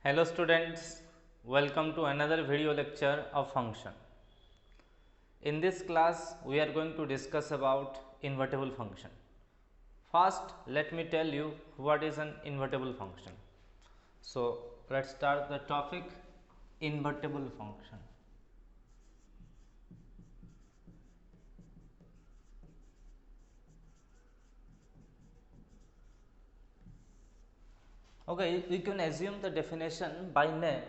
Hello students, welcome to another video lecture of function. In this class, we are going to discuss about invertible function. First, let me tell you what is an invertible function. So, let's start the topic invertible function. Okay, we can assume the definition by name.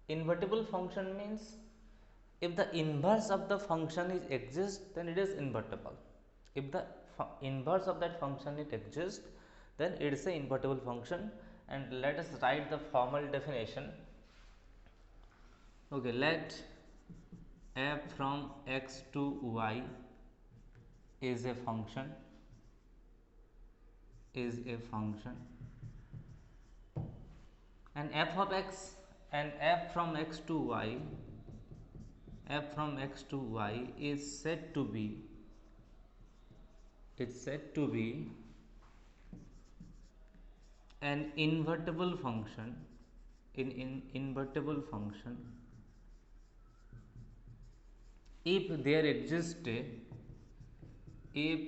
Invertible function means if the inverse of the function is exists, then it is invertible. If the inverse of that function it exists, then it is a invertible function. And let us write the formal definition. Okay, let f from x to y is a function and f of x and f from x to y is said to be an invertible function invertible function if there exists a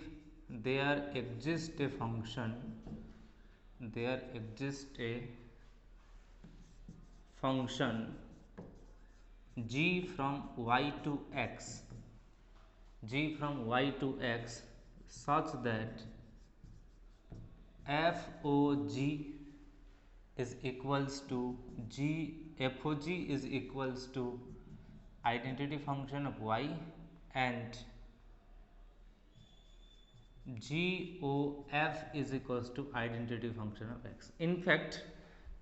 function g from y to x such that FOG is equals to FOG is equals to identity function of y and GOF is equals to identity function of x. In fact,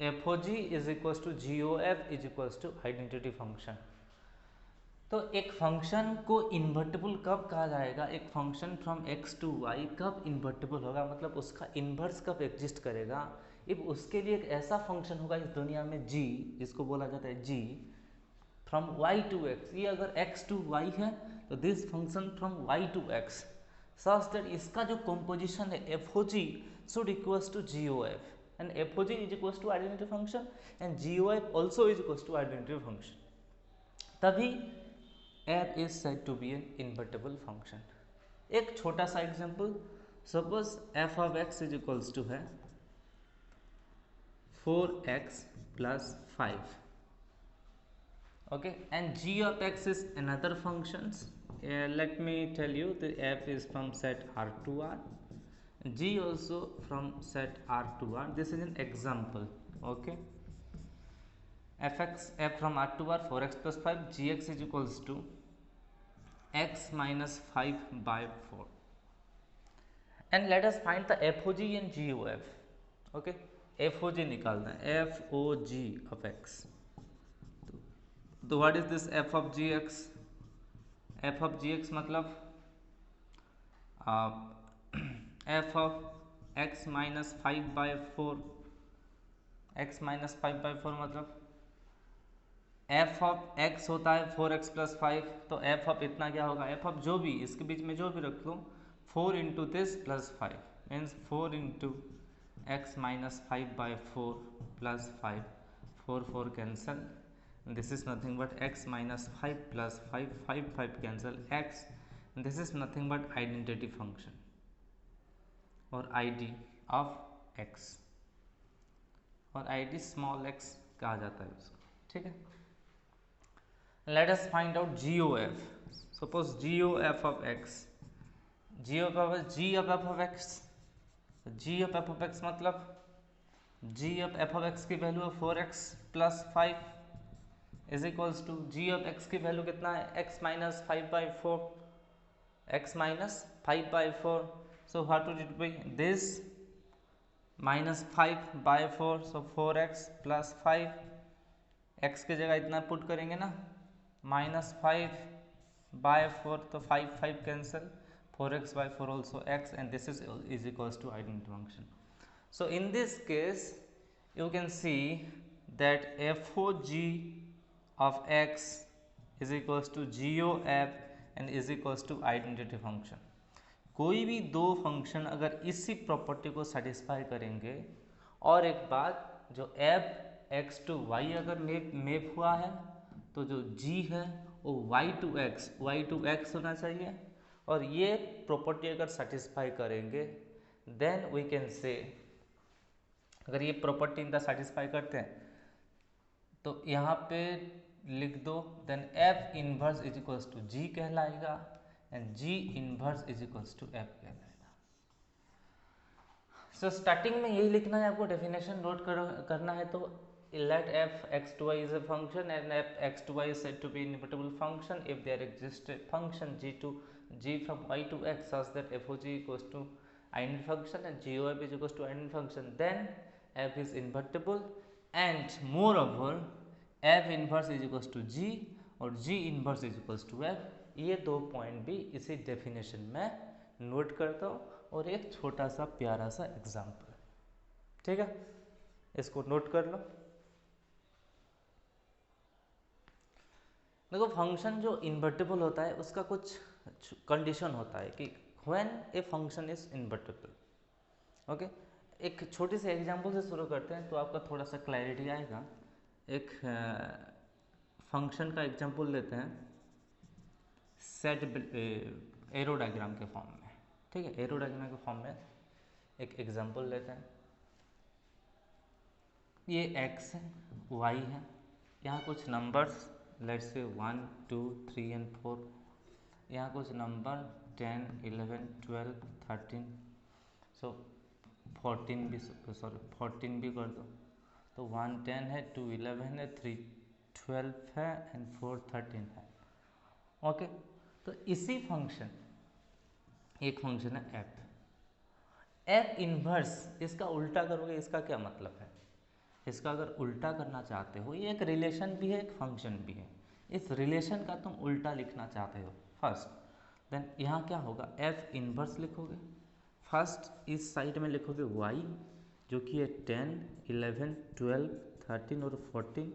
FOG is equals to GOF is equals to identity function. तो एक function को invertible कब कहा जाएगा, एक function from x to y कब invertible होगा, मतलब उसका इन्वर्स कब एग्जिस्ट करेगा, इफ उसके लिए एक ऐसा फंक्शन होगा इस दुनिया में जी, जिसको बोला जाता है g from y to x. ये अगर एक्स टू वाई है तो this function from y to x such that इसका जो कॉम्पोजिशन है f o g should equals to g o f and f o g is equals to identity function and g o f also is equals to identity function. तभी f is said to be an invertible function. एक छोटा सा example, suppose f of x is equals to है 4x plus 5. Okay, and g of x is another functions. Let me tell you the f is from set R to R, g also from set R to R. This is an example. Okay, f from R to R 4x plus 5, gx is equals to x minus 5 by 4 and let us find the FOG and GOF. okay, FOG निकालना है, FOG of x. तो what is this f of gx? f of gx मतलब f of x minus 5 by 4, x minus 5 by 4 मतलब f of x होता है 4x plus 5, तो f of इतना क्या होगा, f ऑफ जो भी इसके बीच में जो भी रख लो 4 into this plus 5 means 4 into x minus 5 by 4 plus 5, 4 cancel, this is nothing but x minus 5 plus 5, 5 cancel x, this is nothing but identity function और id ऑफ x और id स्मॉल x कहा जाता है उसको. ठीक है, let us find out GOF. Suppose GOF of x, G of f of x, G of f of x मतलब G of f of x की वैल्यू है 4x plus 5 is equals to G of x की value कितना है x minus 5 by 4, x minus 5 by 4. So what would it be, this minus 5 by 4, so 4x plus 5, x की जगह इतना put करेंगे ना, माइनस 5 बाय 4, तो 5 cancel, 4x by 4 also x and this is equals to identity function. So in this case you can see that FOG of x is equals to GOF and is equals to identity function. कोई भी दो function अगर इसी property को satisfy करेंगे, और एक बात जो f एक्स टू वाई अगर मैप हुआ है तो जो जी है वो वाई टू एक्स होना चाहिए, और ये प्रॉपर्टी अगर सेटिस्फाई करेंगे देन वी कैन से, अगर ये प्रॉपर्टी इनका सेटिस्फाई करते हैं तो यहाँ पे लिख दो, then f inverse is equals to g कहलाएगा and g inverse is equals to f कहलाएगा। सो स्टार्टिंग में यही लिखना है आपको, डेफिनेशन नोट करना है। तो let f x to y is a function and f x to y is said to be an invertible function if there exists a function g from y to x such that f of g equals to identity function and g of f is equals to identity function, then f is invertible and moreover f inverse is equals to g और g inverse is equals to f। ये दो point भी इसी definition में note करता हूँ और एक छोटा सा प्यारा सा एग्जाम्पल, ठीक है, इसको नोट कर लो। देखो फंक्शन जो इन्वर्टिबल होता है उसका कुछ कंडीशन होता है कि when a function is invertible. Okay, एक छोटी सी एग्जांपल से शुरू करते हैं तो आपका थोड़ा सा क्लैरिटी आएगा। एक फंक्शन का एग्जांपल लेते हैं सेट एरो डायग्राम के फॉर्म में, ठीक है, एरो डायग्राम के फॉर्म में एक एग्जांपल लेते हैं। ये x है, y है, यहाँ कुछ नंबर्स लेट्स से 1 2 3 एंड 4, यहाँ कुछ नंबर 10 11 12 13, सो 14 भी, सॉरी 14 भी कर दो, तो 1 10 है, 2 11 है, 3 12 है एंड 4 13 है। ओके, तो इसी फंक्शन, एक फंक्शन है f इनवर्स, इसका उल्टा करोगे इसका क्या मतलब है, इसका अगर उल्टा करना चाहते हो, ये एक रिलेशन भी है एक फंक्शन भी है, इस रिलेशन का तुम उल्टा लिखना चाहते हो फर्स्ट, देन यहाँ क्या होगा f इनवर्स लिखोगे, फर्स्ट इस साइड में लिखोगे y जो कि है 10 11 12 13 और 14,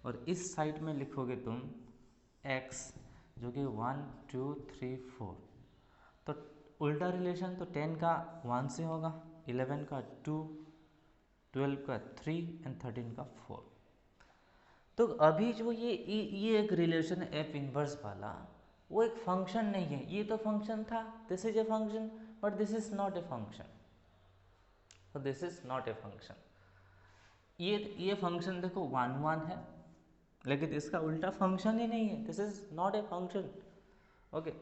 और इस साइड में लिखोगे तुम x जो कि 1 2 3 4। तो उल्टा रिलेशन तो 10 का 1 से होगा, 11 का 2, 12 का 3 एंड 13 का 4। तो अभी जो ये एक रिलेशन है एफ इनवर्स वाला, वो एक फंक्शन नहीं है, ये तो फंक्शन था, this is a function but this is not a function, तो this is not a function. ये फंक्शन देखो 1 1 है लेकिन इसका उल्टा फंक्शन ही नहीं है, this is not a function. Okay,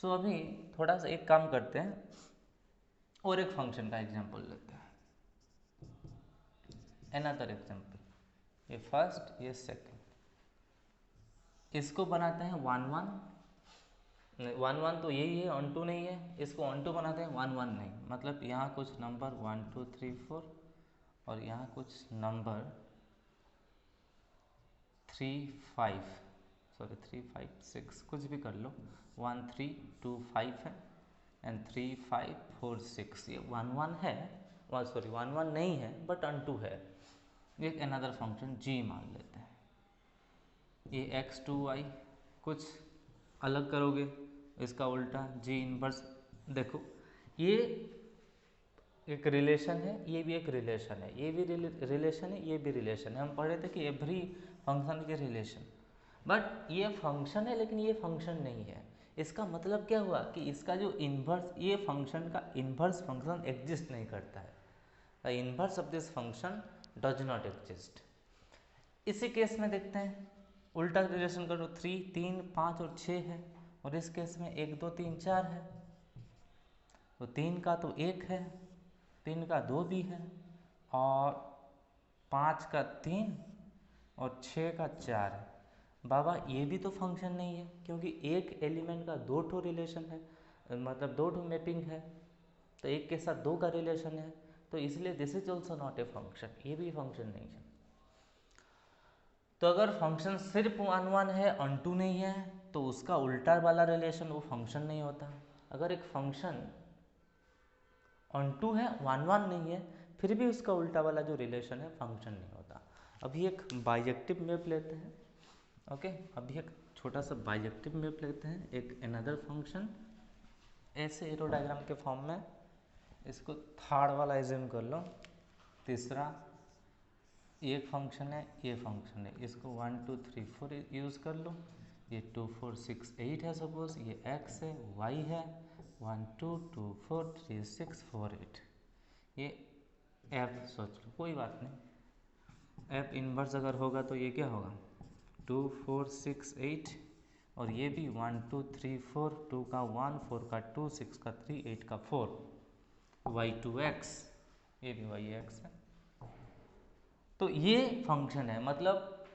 so अभी थोड़ा सा एक काम करते हैं और एक फंक्शन का एग्जांपल लेते हैं, अनदर एग्जांपल, ये फर्स्ट ये सेकंड, इसको बनाते हैं 1 1 तो यही है, ऑन टू नहीं है, इसको ऑन टू बनाते हैं 1 1 नहीं, मतलब यहाँ कुछ नंबर 1 2 3 4 और यहाँ कुछ नंबर 3 5 सॉरी 3 5 6 कुछ भी कर लो, 1 3 2 5 है एंड 3 5 4 6, ये 1 1 है, सॉरी 1 1 नहीं है बट ऑन टू है। एक अनदर फंक्शन g मान लेते हैं, ये x टू y, कुछ अलग करोगे इसका उल्टा g इनवर्स। देखो ये एक रिलेशन है, ये भी एक रिलेशन है, ये भी रिलेशन है, ये भी रिलेशन है, हम पढ़े थे कि एवरी फंक्शन के रिलेशन, बट ये फंक्शन है लेकिन ये फंक्शन नहीं है। इसका मतलब क्या हुआ कि इसका जो इन्वर्स, ये फंक्शन का इन्वर्स फंक्शन एग्जिस्ट नहीं करता है, the inverse of this function does not exist. इसी केस में देखते हैं, उल्टा रिलेशन करो, 3 3 5 और 6 है, और इस केस में 1 2 3 4 है, तो 3 का तो 1 है, 3 का 2 भी है, और 5 का 3 और 6 का 4 है। बाबा ये भी तो फंक्शन नहीं है, क्योंकि एक एलिमेंट का 2 ठो रिलेशन है, मतलब 2 ठो मैपिंग है, तो एक के साथ 2 का रिलेशन है, तो इसलिए this is also not a function, ये भी फंक्शन नहीं है। तो अगर फंक्शन सिर्फ 1 1 है, ऑन टू नहीं है, तो उसका उल्टा वाला रिलेशन वो फंक्शन नहीं होता। अगर एक फंक्शन ऑन टू है, 1 1 नहीं है, फिर भी उसका उल्टा वाला जो रिलेशन है फंक्शन नहीं होता। अभी एक बाइजेक्टिव मैप लेते हैं, ओके, अभी एक छोटा सा बाइजेक्टिव मैप लेते हैं, एक अनदर फंक्शन ऐसे एरो डायग्राम के फॉर्म में, इसको थर्ड वाला एज्यूम कर लो, तीसरा एक फंक्शन है, ये फंक्शन है, इसको 1 2 3 4 यूज़ कर लो। ये 2 4 6 8 है, सपोज ये x है, y है, 1 2 2 4 3 6 4 8, ये f सोच लो, कोई बात नहीं। f इन्वर्स अगर होगा तो ये क्या होगा, 2 4 6 8, और ये भी 1 2 3 4, 2 का 1, 4 का 2, 6 का 3, 8 का 4, y2x, ये भी y है। तो ये फंक्शन है, मतलब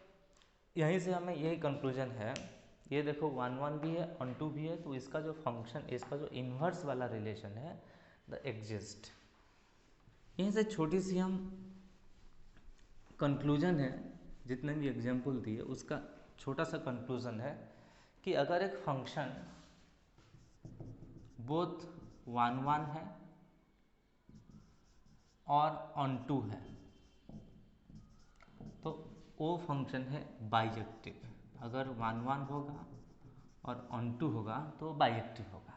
यहीं से हमें यही कंक्लूजन है। ये देखो 1 1 भी है, 1 2 भी है, तो इसका जो फंक्शन, इसका जो इन्वर्स वाला रिलेशन है द एग्जिस्ट। यहीं से छोटी सी हम कंक्लूजन है, जितने भी एग्जाम्पल दिए उसका छोटा सा कंक्लूजन है कि अगर एक फंक्शन बोथ 1 1 है और ऑन टू है तो वो फंक्शन है बाइजेक्टिव। अगर 1 1 होगा और ऑन टू होगा तो बाइजेक्टिव होगा।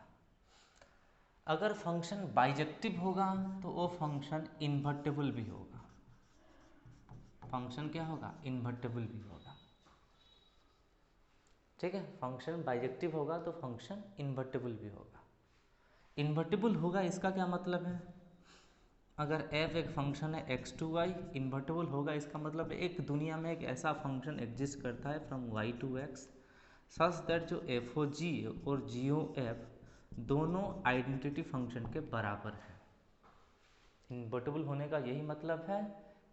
अगर फंक्शन बाइजेक्टिव होगा तो वो फंक्शन इन्वर्टेबल भी होगा। फंक्शन क्या होगा, इन्वर्टेबल भी होगा। ठीक है, फंक्शन बाइजेक्टिव होगा तो फंक्शन इन्वर्टेबल भी होगा। इन्वर्टेबल होगा इसका क्या मतलब है, अगर f एक फंक्शन है x टू y, इन्वर्टेबल होगा इसका मतलब एक दुनिया में एक ऐसा फंक्शन एग्जिस्ट करता है from y to x such that जो एफ ओ जी और जी ओ एफ दोनों आइडेंटिटी फंक्शन के बराबर है। इन्वर्टेबल होने का यही मतलब है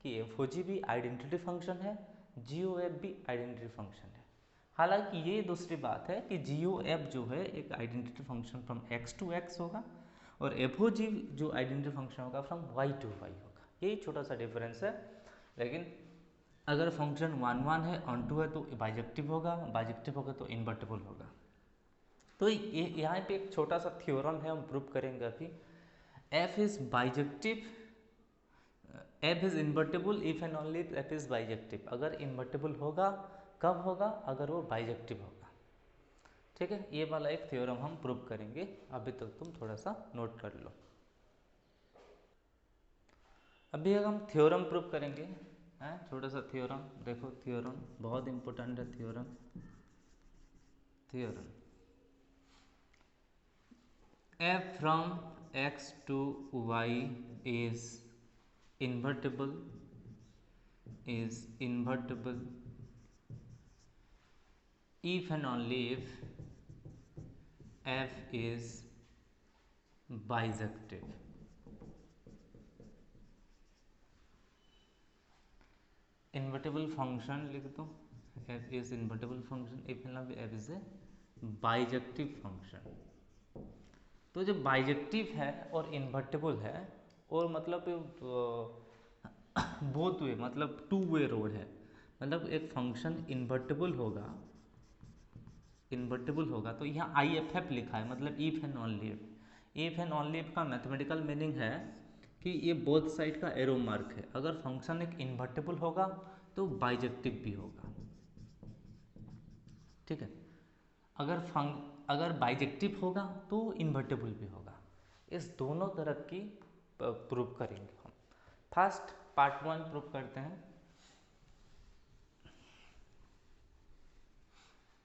कि एफ ओ जी भी आइडेंटिटी फंक्शन है, जी ओ एफ भी आइडेंटिटी फंक्शन है। हालांकि ये दूसरी बात है कि जी ओ एफ जो है एक identity function from x to x होगा और एफ ओ जी जो आइडेंटिटी फंक्शन होगा फ्रॉम वाई टू वाई होगा। यही छोटा सा डिफरेंस है। लेकिन अगर फंक्शन 1 1 है, ऑन टू है तो बाइजेक्टिव होगा, बाइजेक्टिव होगा तो इन्वर्टेबल होगा। तो ये यहाँ पे एक छोटा सा थ्योरम है, हम प्रूव करेंगे अभी। F is bijective, F is invertible if and only F is bijective. अगर इन्वर्टेबल होगा कब होगा, अगर वो बाइजेक्टिव होगा। ठीक है, ये वाला एक थ्योरम हम प्रूव करेंगे, अभी तक तुम थोड़ा सा नोट कर लो। अभी हम थ्योरम प्रूव करेंगे, हैं छोटा सा थ्योरम। देखो थ्योरम बहुत इंपॉर्टेंट है। Theorem theorem f from x to y is invertible if and only if f is bisective। Invertible function लिख दो, f is invertible function if and only f is a bijective function. तो जो bijective है और invertible है और मतलब both way, मतलब टू वे रोड है। मतलब एक फंक्शन इन्वर्टेबल होगा तो यहाँ आई एफ एफ लिखा है, मतलब if and only if. If and only if का मैथमेटिकल मीनिंग है कि ये बोथ साइड का एरो मार्क है। अगर फंक्शन एक इन्वर्टेबल होगा तो बाइजेक्टिव भी होगा। ठीक है, अगर बाइजेक्टिव होगा तो इन्वर्टेबल भी होगा। इस दोनों तरह की प्रूव करेंगे हम। फर्स्ट पार्ट 1 प्रूव करते हैं।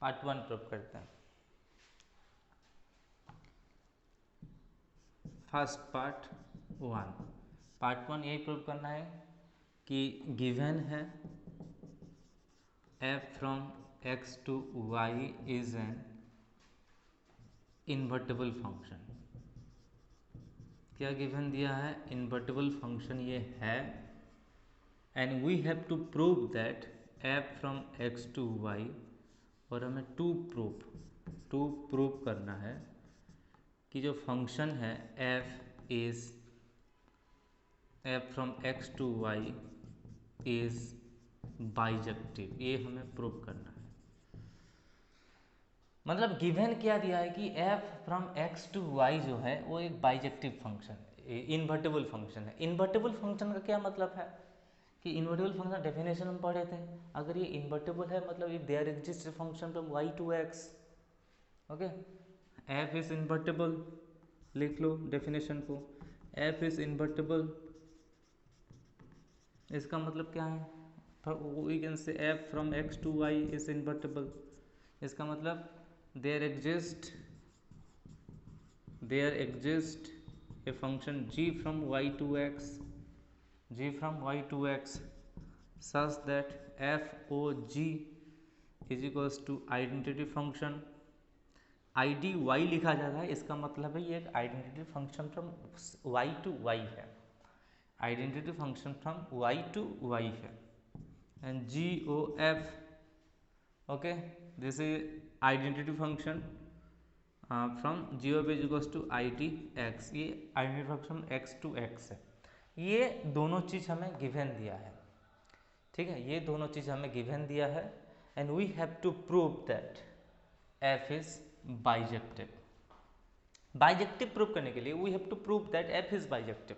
पार्ट 1 प्रूव करते हैं। फर्स्ट पार्ट 1 यही प्रूव करना है कि गिवन है f from x to y is an invertible function. क्या गिवन दिया है, इन्वर्टेबल फंक्शन ये है and we have to prove that f from x to y, और हमें टू प्रूव करना है कि जो फंक्शन है f from x to y is bijective. ये हमें प्रूव करना है। मतलब गिवन क्या दिया है कि f from x to y जो है वो एक बाइजेक्टिव फंक्शन है, इन्वर्टेबल फंक्शन है। इन्वर्टेबल फंक्शन का क्या मतलब है कि इन्वर्टेबल फंक्शन डेफिनेशन हम पढ़े थे। अगर ये इन्वर्टेबल है मतलब if there exist function from y to x, okay, f is invertible, लिख लो डेफिनेशन को, f इज इन्वर्टेबल। इसका मतलब क्या है, we can say f from x to y is invertible. इसका मतलब there exists a function g from y to x such that f o g is equals to identity function. I d y लिखा जाता है, इसका मतलब है ये एक identity function from y to y है. Identity function from y to y है. And g o f, okay, this is identity function from g o f is equals to I t x. ये identity function x to x है. ये दोनों चीज़ हमें given दिया है, ठीक है, ये दोनों चीज़ हमें गिवन दिया है. And we have to prove that f is bijective. Bijective prove करने के लिए we have to prove that f is bijective.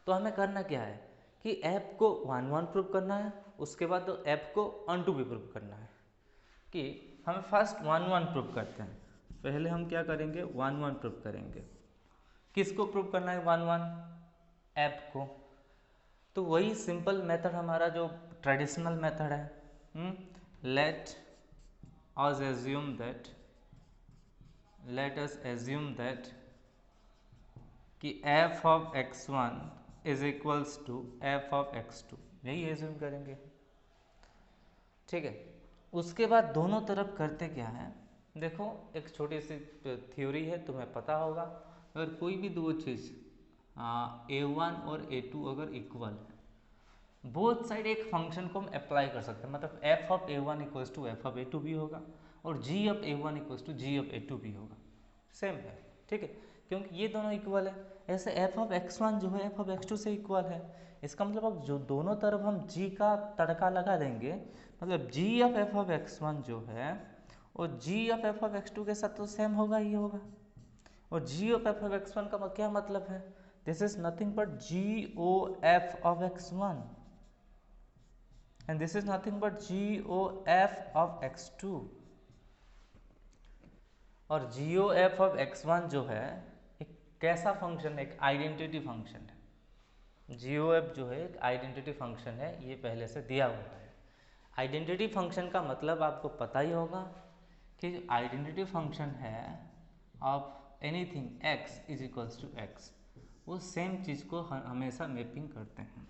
तो हमें करना क्या है कि एफ को 1 1 प्रूव करना है, उसके बाद तो एफ को ऑन टू भी प्रूव करना है. कि हम फर्स्ट 1 1 प्रूव करते हैं. पहले हम क्या करेंगे, 1 1 प्रूव करेंगे. किसको प्रूव करना है 1 1? एफ को. तो वही सिंपल मेथड हमारा जो ट्रेडिशनल मेथड है. लेट अस एज्यूम दैट कि f of x1 is equals to f of x2. यही एज्यूम करेंगे, ठीक है. उसके बाद दोनों तरफ करते क्या है, देखो एक छोटी सी थ्योरी है, तुम्हें पता होगा. अगर कोई भी दो चीज़ a1 और a2 अगर इक्वल है, बोथ साइड एक फंक्शन को हम अप्लाई कर सकते हैं. मतलब f of a1 equals to f of a2 भी होगा और g of a1 equals to g of a2 भी होगा. सेम है, ठीक है, क्योंकि ये दोनों इक्वल है. ऐसे f ऑफ x1 जो है f ऑफ x2 से इक्वल है. इसका मतलब अब जो दोनों तरफ हम g का तड़का लगा देंगे, मतलब g of f of x1 जो है और g of f of x2 के साथ तो सेम होगा ही होगा. और g of f of x1 का क्या मतलब है, this is nothing but g o f of x1 and this is nothing but g o f of x2. और g o f of x1 जो है एक कैसा फंक्शन है, एक आइडेंटिटी फंक्शन है. g o f जो है एक आइडेंटिटी फंक्शन है, ये पहले से दिया हुआ है. आइडेंटिटी फंक्शन का मतलब आपको पता ही होगा कि आइडेंटिटी फंक्शन है of anything x is equals to x, वो सेम चीज़ को हमेशा मैपिंग करते हैं.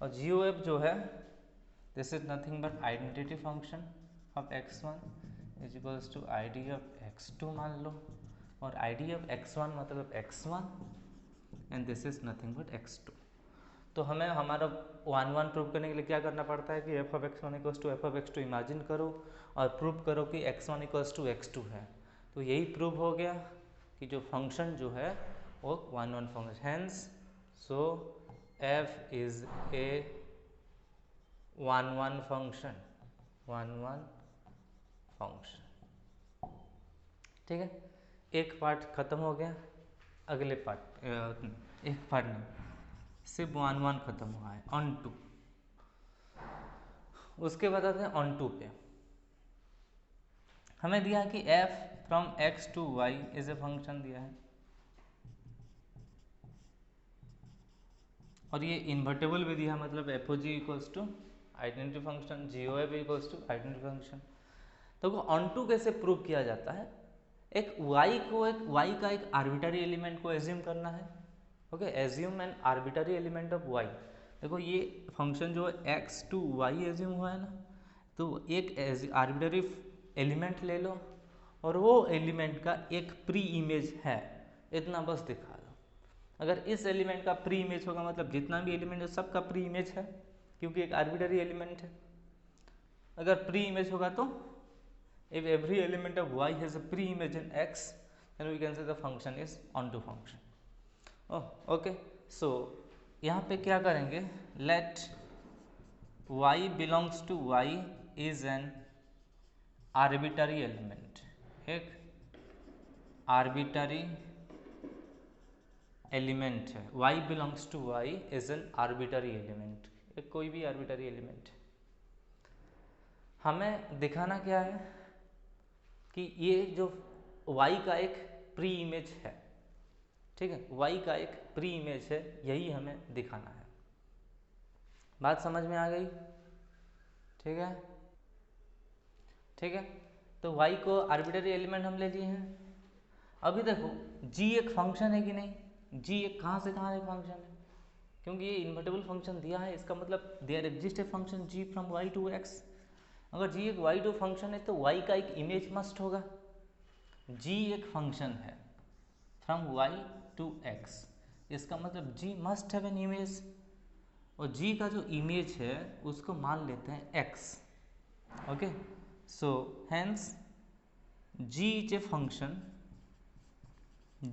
और जी ओ एफ जो है this is nothing but identity function of x1 is equals to I D of x2 मान लो. और आई डी ऑफ x1 मतलब x1 and this is nothing but x2. तो हमें हमारा 1 1 प्रूव करने के लिए क्या करना पड़ता है कि f of x1 equals to f of x2 imagine करो और प्रूव करो कि x1 इक्वल्स टू x2 है. तो यही प्रूव हो गया कि जो फंक्शन जो है वो 1 1 function. Hence so f is A 1 1 function, 1 1 function. ठीक है, एक पार्ट खत्म हो गया. अगले पार्ट एक पार्ट नहीं, सिर्फ 1 1 खत्म हुआ है. ऑन टू, उसके बाद आते हैं ऑन टू पे. हमें दिया कि f from x to y is a function दिया है और ये इन्वर्टेबल भी दिया, मतलब f o g equals to identity function, g o f equals to identity function. तो ऑन टू कैसे प्रूव किया जाता है, एक y का एक आर्बिटरी एलिमेंट को एज्यूम करना है. Okay, assume N arbitrary element of y. देखो ये फंक्शन जो है x टू y एज्यूम हुआ है ना, तो एक आर्बिटरी एलिमेंट ले लो और वो एलिमेंट का एक प्री इमेज है, इतना बस दिखा दो. अगर इस एलिमेंट का प्री इमेज होगा मतलब जितना भी एलिमेंट है सबका प्री इमेज है, क्योंकि एक आर्बिटरी एलिमेंट है. अगर प्री इमेज होगा तो if every element of y has a pre-image in x, then we can say the function is onto function. Oh, okay. So यहाँ पे क्या करेंगे, let y belongs to y is an arbitrary element. एक arbitrary element है, y belongs to y is an arbitrary element. एक कोई भी arbitrary element. हमें दिखाना क्या है कि ये जो y का एक प्री इमेज है, ठीक है, y का एक प्री इमेज है, यही हमें दिखाना है. बात समझ में आ गई? ठीक है, ठीक है। तो y को आर्बिट्ररी एलिमेंट हम ले लिए हैं। अभी देखो g एक फंक्शन है कि नहीं, g एक कहाँ से कहाँ एक फंक्शन है, क्योंकि ये इन्वर्टेबल फंक्शन दिया है, इसका मतलब there exist a function g from y to x। अगर g एक y टू फंक्शन है तो y का एक इमेज मस्ट होगा। g एक फंक्शन है फ्रॉम y टू x, इसका मतलब g must have an image, और g का जो इमेज है उसको मान लेते हैं x। Okay, so hence g is a function,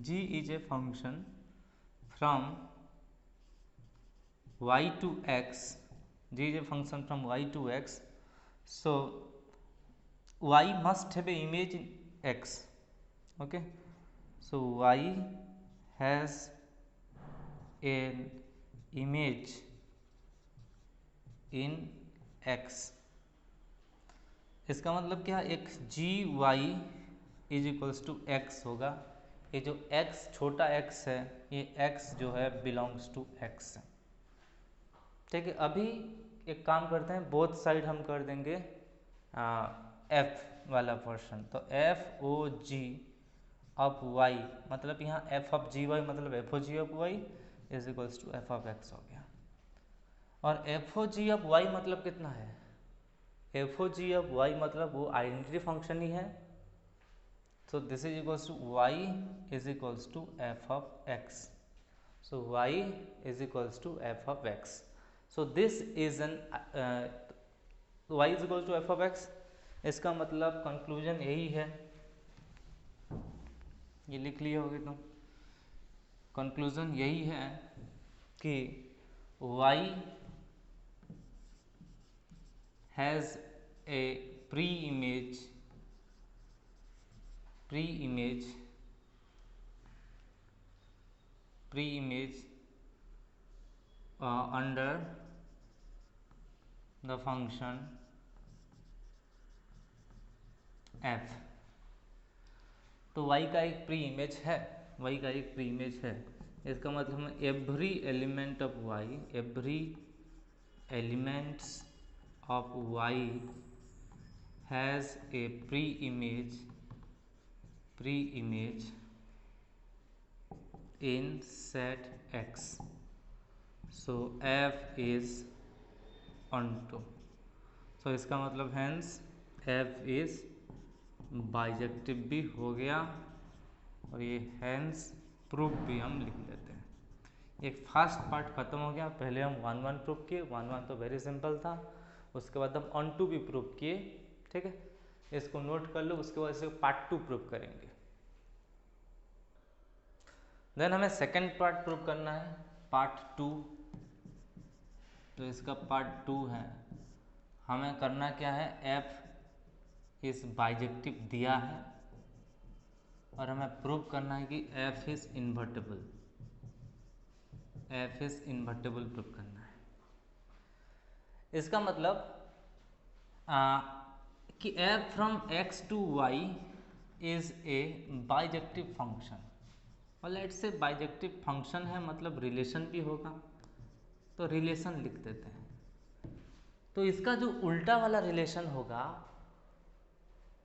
g is a function from y to x, g is a function from y to x, so y must have a image in x. Okay, so y has an image in x, इसका मतलब क्या, एक g y is equals to x होगा। ये जो x छोटा x है, ये x जो है बिलोंग्स टू x है। ठीक है, अभी एक काम करते हैं, बोथ साइड हम कर देंगे f वाला पोर्शन, तो f o g of y, मतलब यहाँ f ऑफ जी वाई मतलब f o g of y is equals to f of x हो गया। और f o g of y मतलब कितना है, f o g of y मतलब वो आइडेंटिटी फंक्शन ही है। So this is equals to y is equals to f of x. So y is equals to f of x. So this is an y is equals to f of x. इसका मतलब conclusion यही है, ये लिख लिए होगे तुम। Conclusion यही है कि y has a pre-image under the function f। तो y का एक प्री इमेज है, y का एक प्री इमेज है, इसका मतलब every element of y, every elements of y has a pre image in set x, so f is onto, so इसका मतलब hence f is बाइजेक्टिव भी हो गया, और ये hence प्रूफ भी हम लिख लेते हैं। एक फर्स्ट पार्ट खत्म हो गया, पहले हम 1 1 प्रूफ किए, 1 1 तो वेरी सिंपल था, उसके बाद हम ऑन टू भी प्रूफ किए। ठीक है, इसको नोट कर लो, उसके बाद इसे पार्ट 2 प्रूफ करेंगे। देन हमें सेकेंड पार्ट प्रूव करना है, पार्ट 2। तो इसका पार्ट 2 है, हमें करना क्या है, f इस बाइजेक्टिव दिया है और हमें प्रूव करना है कि f इज इन्वर्टेबल, प्रूव करना है। इसका मतलब कि f from x to y is a bijective function, और लेट्स से बाइजेक्टिव फंक्शन है मतलब रिलेशन भी होगा, तो रिलेशन लिख देते हैं। तो इसका जो उल्टा वाला रिलेशन होगा,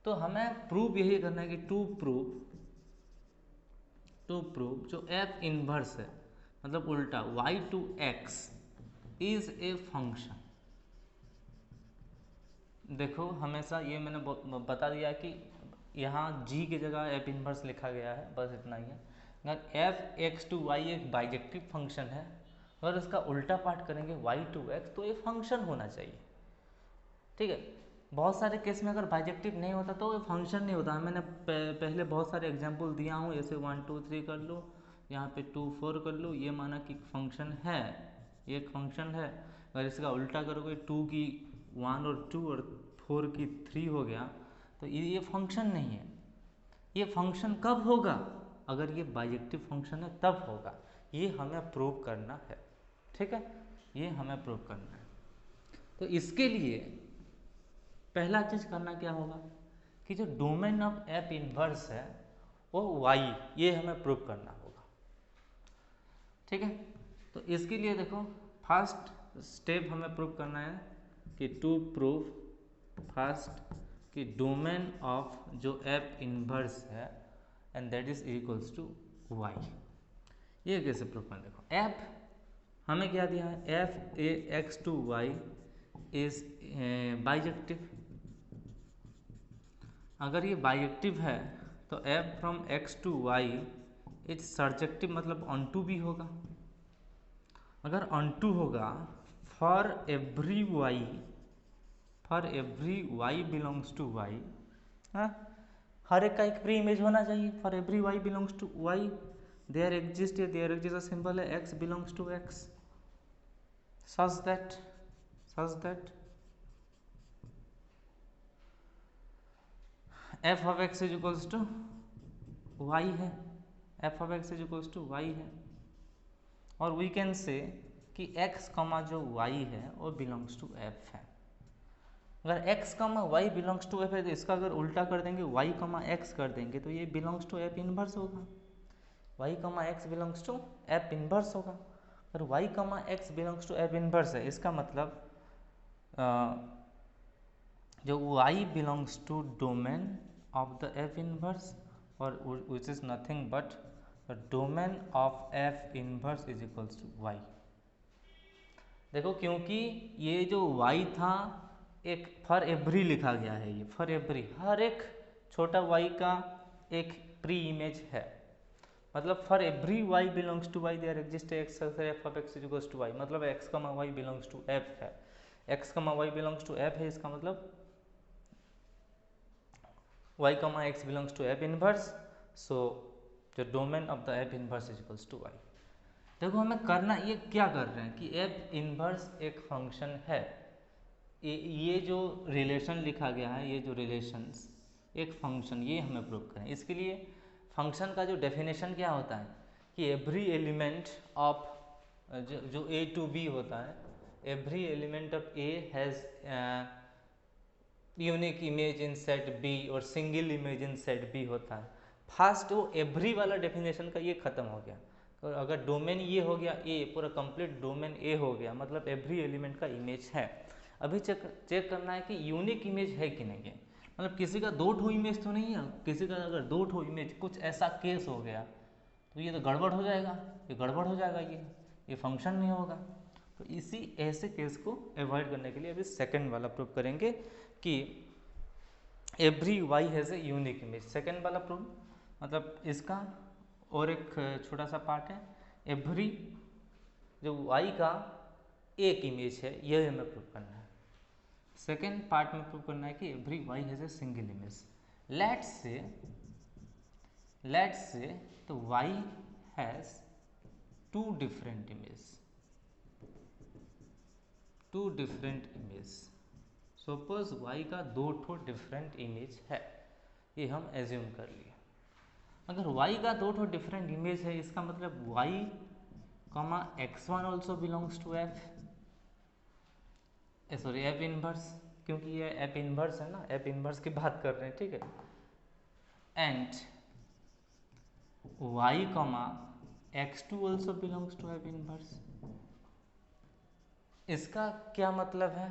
तो हमें प्रूव यही करना है कि टू प्रूव जो f इनवर्स है मतलब उल्टा y to x is a function. देखो हमेशा ये मैंने बता दिया कि यहाँ g की जगह f इनवर्स लिखा गया है, बस इतना ही है। अगर एफ एक्स टू वाई एक बाइजेक्टिव फंक्शन है, अगर इसका उल्टा पार्ट करेंगे वाई टू एक्स, तो ये फंक्शन होना चाहिए। ठीक है, बहुत सारे केस में अगर बाइजेक्टिव नहीं होता तो ये फंक्शन नहीं होता। मैंने पहले बहुत सारे एग्जांपल दिया हूँ, जैसे 1 2 3 कर लो, यहाँ पे 2 4 कर लो, ये माना कि फंक्शन है, ये एक फंक्शन है। अगर इसका उल्टा करोगे 2 की 1 और 2 और 4 की 3 हो गया, तो ये फंक्शन नहीं है। ये फंक्शन कब होगा, अगर ये बाइजेक्टिव फंक्शन है तब होगा। ये हमें प्रूव करना है। ठीक है, ये हमें प्रूव करना है। तो इसके लिए पहला चीज करना क्या होगा कि जो डोमेन ऑफ एफ इनवर्स है वो वाई, ये हमें प्रूव करना होगा। ठीक है, तो इसके लिए देखो फर्स्ट स्टेप हमें प्रूव करना है कि टू प्रूव फर्स्ट कि डोमेन ऑफ जो एफ इनवर्स है and that is equals to y. ये कैसे प्रूव करें? देखो एफ हमें क्या दिया है, f a x to y is bijective. अगर ये बाइजेक्टिव है तो f from x to y is surjective, मतलब ऑन टू भी होगा। अगर ऑन टू होगा for every y belongs to y, हर एक का एक प्री इमेज होना चाहिए। For every y belongs to y there exist a symbol है x belongs to x, such that f of x is equals to y है, f of x is equals to y है। और we can से कि x कमा जो y है वो बिलोंग्स टू f है। अगर x comma y belongs to f है तो इसका अगर उल्टा कर देंगे y कमा x कर देंगे तो ये बिलोंग्स टू f इनवर्स होगा। y comma x belongs to f inverse होगा। अगर y comma x belongs to f inverse है इसका मतलब जो y belongs to domain of the f inverse और which is nothing but the domain of f inverse is equals to y। देखो क्योंकि ये जो y था एक फॉर एवरी लिखा गया है, ये फॉर एवरी हर एक छोटा y का एक प्री इमेज है, मतलब for every y belongs to y there exist x f of x is equals to y, मतलब x comma y belongs to f है। x comma y belongs to f है, इसका मतलब y comma x belongs to f inverse, so the domain of the f inverse is equals to y। देखो हमें करना ये क्या कर रहे हैं कि f इनवर्स एक फंक्शन है, ये जो रिलेशन लिखा गया है, ये जो रिलेशंस एक फंक्शन, ये हमें प्रूव करें। इसके लिए फंक्शन का जो डेफिनेशन क्या होता है कि एवरी एलिमेंट ऑफ जो a टू b होता है, every element of a has unique image in set b और single image in set b होता है। फर्स्ट वो एवरी वाला डेफिनेशन का ये खत्म हो गया, और अगर डोमेन ये हो गया a, पूरा कंप्लीट डोमेन a हो गया, मतलब एवरी एलिमेंट का इमेज है। अभी चेक करना है कि यूनिक इमेज है कि नहीं है, मतलब किसी का दो ठो इमेज तो नहीं है। किसी का अगर दो ठो इमेज कुछ ऐसा केस हो गया तो ये तो गड़बड़ हो जाएगा, ये गड़बड़ हो जाएगा, ये फंक्शन नहीं होगा। तो इसी ऐसे केस को अवॉइड करने के लिए अभी सेकंड वाला प्रूव करेंगे कि every y has a unique image. Second वाला प्रूव मतलब इसका और एक छोटा सा पार्ट है, एवरी जो वाई का एक इमेज है, यह हमें प्रूव करना है। सेकेंड पार्ट में प्रूव करना है कि every y has a single image. Let's say तो y has two different image. Suppose y का दो ठो डिफरेंट इमेज है, ये हम एज्यूम कर लिए। अगर वाई का दो ठो डिफरेंट इमेज है इसका मतलब y comma x1 also belongs to f, sorry f inverse, क्योंकि ये f इनवर्स है ना, f इनवर्स की बात कर रहे हैं, ठीक है। And y comma x2 also belongs to f inverse. इसका क्या मतलब है,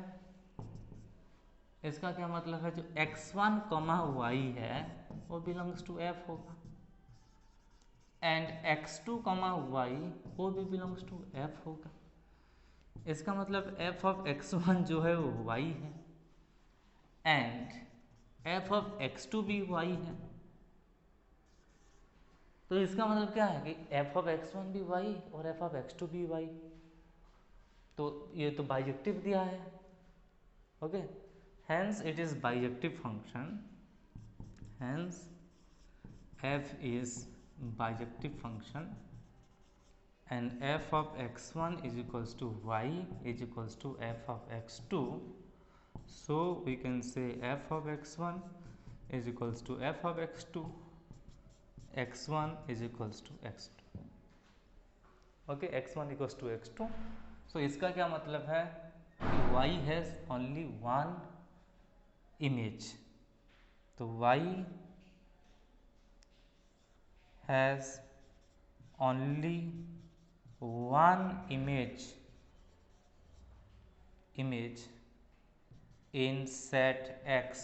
इसका क्या मतलब है, जो x1 कमा y है वो बिलोंग्स टू f होगा, एंड x2 कमा y वो भी बिलोंग्स टू f होगा। इसका मतलब f ऑफ x1 जो है वो y है एंड f ऑफ x2 भी y है। तो इसका मतलब क्या है कि f ऑफ x1 भी y और f ऑफ x2 भी y, तो ये तो बाइजेक्टिव दिया है, okay. Hence it is bijective function, hence f is bijective function and f of x1 is equals to y is equals to f of x2, so we can say f of x1 is equals to f of x2, x1 is equals to x2, okay, x1 equals to x2। so इसका क्या मतलब है कि y has only one image, तो y has only one image in set x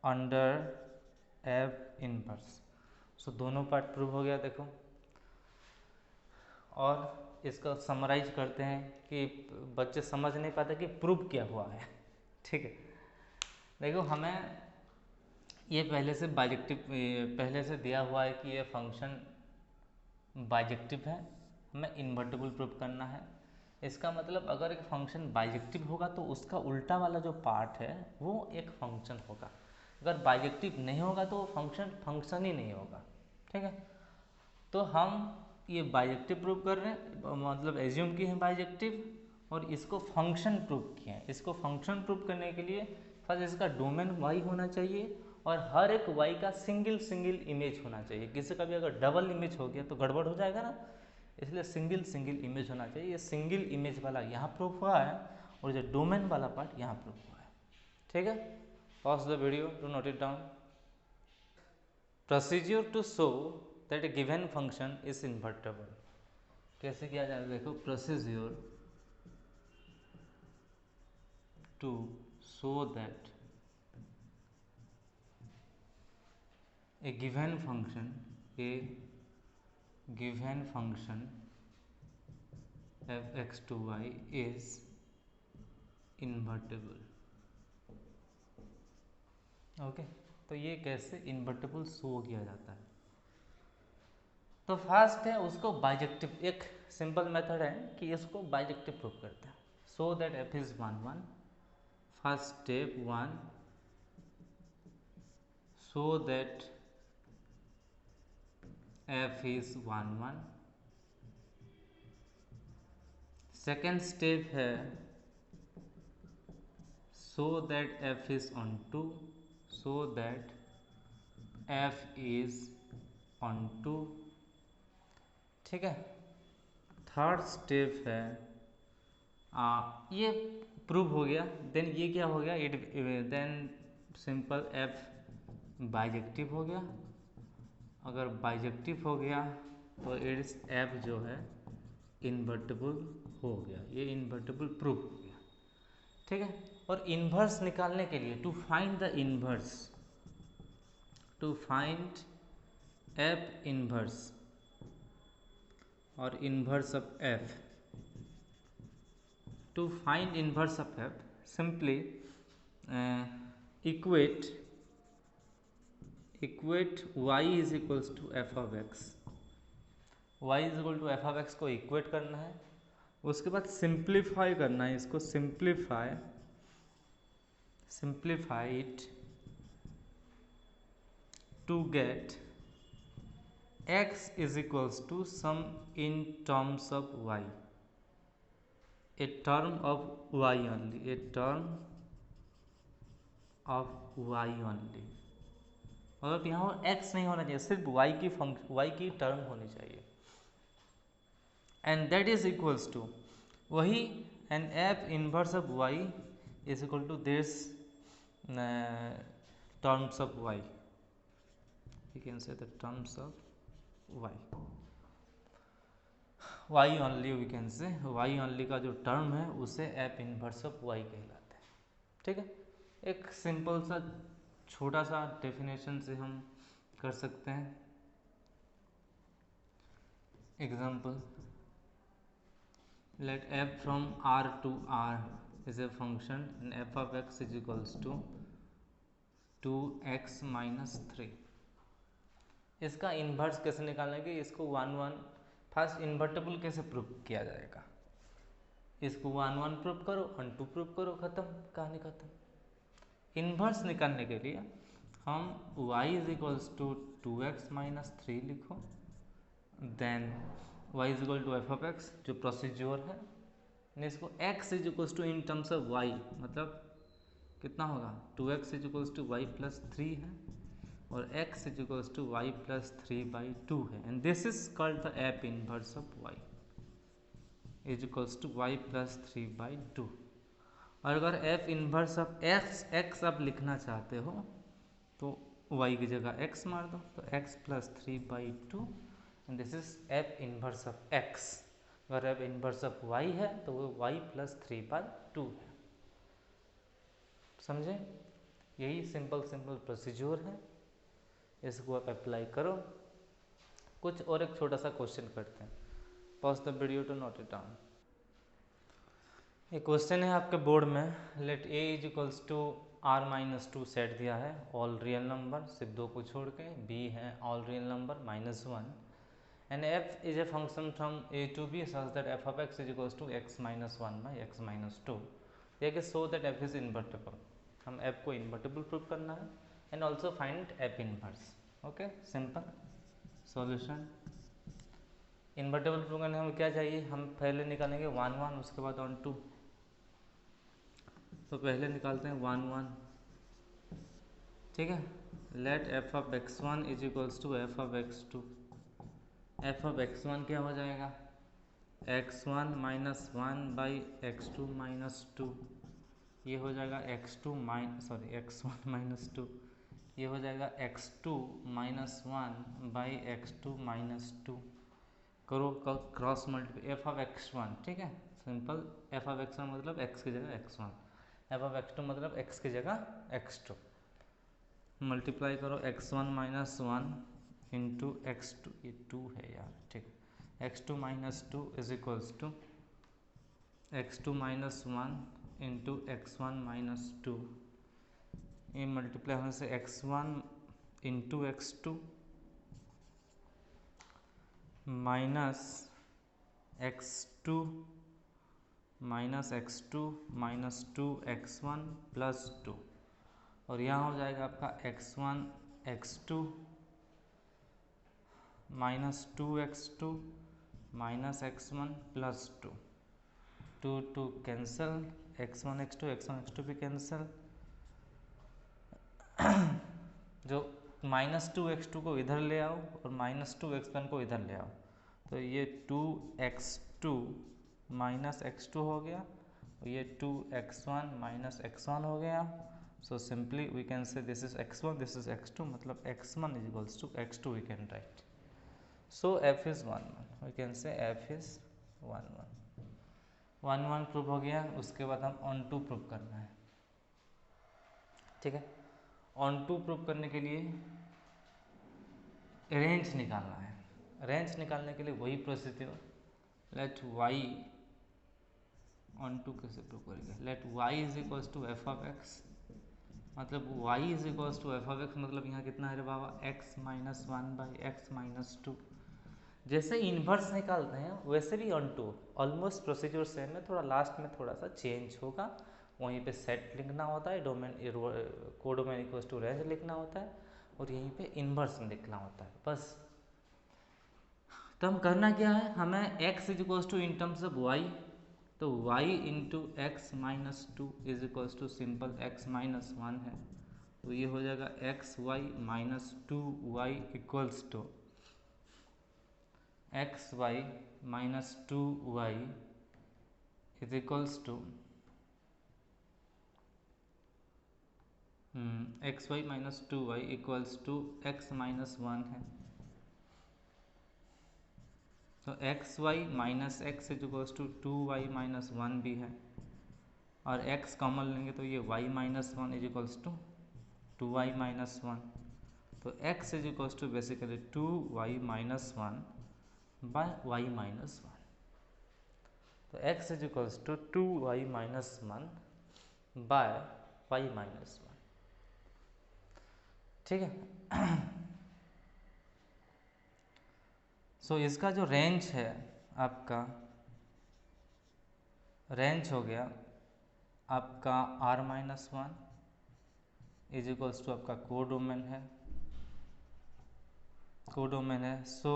under f inverse. So दोनों part prove हो गया। देखो और इसका समराइज करते हैं कि बच्चे समझ नहीं पाते कि प्रूव क्या हुआ है। ठीक है, देखो हमें ये पहले से बाइजेक्टिव पहले से दिया हुआ है कि ये फंक्शन बाइजेक्टिव है, हमें इन्वर्टिबल प्रूव करना है। इसका मतलब अगर एक फंक्शन बाइजेक्टिव होगा तो उसका उल्टा वाला जो पार्ट है वो एक फंक्शन होगा। अगर बाइजेक्टिव नहीं होगा तो वो फंक्शन ही नहीं होगा। ठीक है, तो हम ये बाइजेक्टिव प्रूव कर रहे हैं, मतलब एज्यूम किए हैं बाइजेक्टिव, और इसको फंक्शन प्रूव किए हैं। इसको फंक्शन प्रूव करने के लिए फर्स्ट इसका डोमेन वाई होना चाहिए और हर एक वाई का सिंगल सिंगल इमेज होना चाहिए। किसी का भी अगर डबल इमेज हो गया तो गड़बड़ हो जाएगा ना, इसलिए सिंगल सिंगल इमेज होना चाहिए। ये सिंगल इमेज वाला यहाँ प्रूफ हुआ है और जो डोमेन वाला पार्ट यहाँ प्रूफ हुआ है। ठीक है, pause the video to note it down. Procedure to show that a given function is invertible. कैसे किया जाएगा, देखो procedure to show that a given function f(x to y) is invertible। Okay, तो ये कैसे इन्वर्टिबल शो किया जाता है। तो फर्स्ट है उसको बाइजेक्टिव, एक सिंपल मेथड है कि इसको बाइजेक्टिव प्रूव करते हैं। So that f is 1 1, first step 1, so that f is 1 1। Second step है so that f is on 2, so that f is on 2। ठीक है, थर्ड स्टेप है ये प्रूव हो गया। देन ये क्या हो गया, it then simple f bijective हो गया। अगर बाइजेक्टिव हो गया तो इट्स f जो है इन्वर्टिबल हो गया, ये इन्वर्टिबल प्रूव हो गया। ठीक है, और इन्वर्स निकालने के लिए to find the inverse, to find f inverse और inverse of f, to find inverse of f simply equate y is equals to f of x, y is equal to f of x को equate करना है। उसके बाद simplify करना है इसको, simplify it to get x is equals to sum in terms of y, a term of y only, a term of y only। मतलब यहाँ x नहीं होना चाहिए, सिर्फ y की टर्म होनी चाहिए। And that is equals to वही, and f inverse of y is equal to this terms of y, you can say the terms of y only, we can say y only का जो term है उसे f inverse of y कहलाता है। ठीक है, एक सिंपल सा छोटा सा डेफिनेशन से हम कर सकते हैं। Example, let f from r to r is a function and f of x is equals to 2x minus 3। इसका इन्वर्स कैसे निकालेंगे, इसको 1 1, फर्स्ट इन्वर्टेबल कैसे प्रूव किया जाएगा, इसको 1 1 प्रूव करो, 1 2 प्रूव करो, खत्म, कहानी खत्म। इन्वर्स निकालने के लिए हम y is equals to 2x minus 3 लिखो, then y is equal to f of x जो प्रोसीजर है, इसको x is equals to in terms of y, मतलब कितना होगा 2x is equals to y plus 3 है और x is equals to y plus 3/2 है, and this is called the f inverse of y is equals to y plus 3/2। और अगर f inverse of x आप लिखना चाहते हो तो y की जगह x मार दो, तो x plus 3/2, and this is f inverse of x। अगर f इनवर्स ऑफ y है तो वो y प्लस 3/2 है। समझे? यही सिंपल प्रोसीजर है, इसको आप अप्लाई करो। कुछ और एक छोटा सा क्वेश्चन करते हैं। Pause the video to note it down. एक क्वेश्चन है आपके बोर्ड में, let A is equals to r-2 set दिया है, ऑल रियल नंबर सिर्फ दो को छोड़ के, b है all real number -1, and f is a function from a to b such that f of x is equals to x-1 by x-2, ये कि so that f is invertible. हम f को इन्वर्टेबल प्रूव करना है, and also find f inverse. Okay, simple solution. Invertible prove करने हमें क्या चाहिए, हम पहले निकालेंगे 1 1, उसके बाद ऑन 2। तो पहले निकालते हैं 1 1, ठीक है। Let f of x1 is equals to f of x2। f of x1 क्या हो जाएगा, x1 minus 1 by x2 minus 2, ये हो जाएगा x1 माइनस 2, ये हो जाएगा x2 minus 1 by x2 minus 2। करो cross multiply, f of x1, ठीक है, सिंपल। f ऑफ x1 मतलब x की जगह x1, f ऑफ x2 मतलब x की जगह x2। मल्टीप्लाई करो x1 माइनस 1 इंटू x2, ये 2 है यार, ठीक है, x2 minus 2 is equals to x2 minus 1 into x1 minus 2। ये मल्टीप्लाई होने से x1 into x2 minus x2 minus x2 minus 2x1 plus 2, और यहाँ हो जाएगा आपका x1 x2 minus 2x2 minus x1 plus 2, 2 2 cancel, x1 x2 भी cancel. जो -2x2 को इधर ले आओ और -2x1 को इधर ले आओ, तो ये 2x2 माइनस x2 हो गया, और ये 2x1 माइनस x1 हो गया। So simply we can say this is x1, this is x2, मतलब x1 is equals to x2 we can write. So f is 1 1, we can say f is 1 1 1 1 prove हो गया। उसके बाद हम on to prove करना है, ठीक है। ऑन टू प्रूव करने के लिए रेंज निकालना है। रेंज निकालने के लिए वही procedure, let y onto कैसे प्रूव करेंगे, let y is equals to f of x, मतलब y is equals to f of x, मतलब यहाँ कितना है रे बाबा, x minus 1 by x minus 2। जैसे इन्वर्स निकालते हैं वैसे भी onto, almost procedure same है, थोड़ा लास्ट में थोड़ा सा चेंज होगा। वहीं पे सेट लिखना होता है, domain codomain equals to range लिखना होता है, और यहीं पे इन्वर्स लिखना होता है, बस। तो हम करना क्या है, हमें x is equals to in terms of y, तो y into x minus 2 is equals to simple x minus 1 है, तो ये हो जाएगा x y minus 2y equals to x y minus 2y is equals to x y minus 2y equals to x minus 1 है, तो x y minus x is equals to 2y minus 1 भी है, और x कॉमन लेंगे तो ये y minus 1 is equals to 2y minus 1, तो x is equals to basically 2y minus 1 by y minus 1, तो x is equals to 2y minus 1 by y minus 1, ठीक है। सो इसका जो रेंज है आपका, रेंज हो गया आपका r minus 1 is equals to आपका कोडोमेन है, कोडोमेन है, so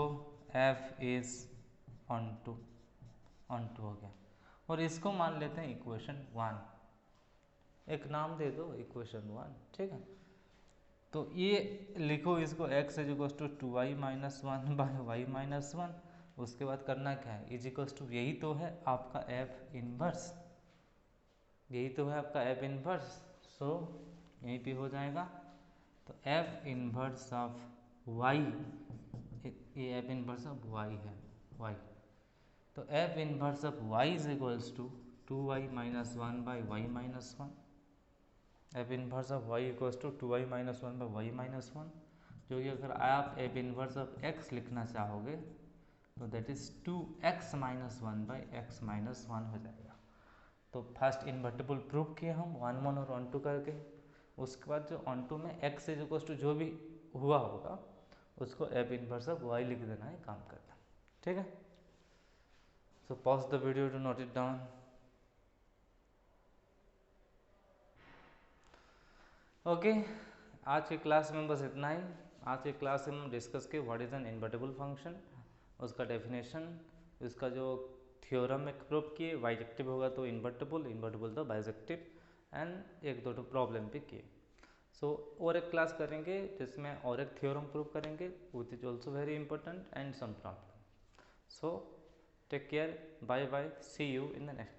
f is onto हो गया, और इसको मान लेते हैं इक्वेशन 1, एक नाम दे दो इक्वेशन 1, ठीक है। तो ये लिखो इसको x is equals to 2y minus 1 by y minus 1, उसके बाद करना क्या है, इज इक्वल्स टू, यही तो है आपका f इनवर्स, यही तो है आपका f इनवर्स, सो यहीं पे हो जाएगा, तो f इनवर्स ऑफ y, ये f इनवर्स ऑफ y है, y, तो f inverse of y is equals to 2y minus 1 by y minus 1, f inverse of y equals to 2y minus 1 by y minus 1, जो कि अगर आप F inverse of x लिखना चाहोगे तो that is 2x minus 1 by x minus 1 हो जाएगा। तो फर्स्ट इन्वर्टिबल प्रूफ किए हम 1 1 और 1 2 करके। उसके बाद जो 1 2 में x इज इक्वल्स टू जो भी हुआ होगा उसको एफ इनवर्स ऑफ y लिख देना है, काम करना। ठीक है, so pause the video to note it down. Okay, आज के क्लास में बस इतना ही। आज के क्लास में हम डिस्कस किए what is an invertible function, उसका डेफिनेशन, उसका जो थ्योरम एक प्रूव किए, बाइजेक्टिव होगा तो इन्वर्टिबल, इन्वर्टिबल तो बाइजेक्टिव, एंड एक दो प्रॉब्लम भी किए। सो और एक क्लास करेंगे जिसमें और एक थ्योरम प्रूव करेंगे which is also very important, and some problem. So take care, bye bye, see you in the next.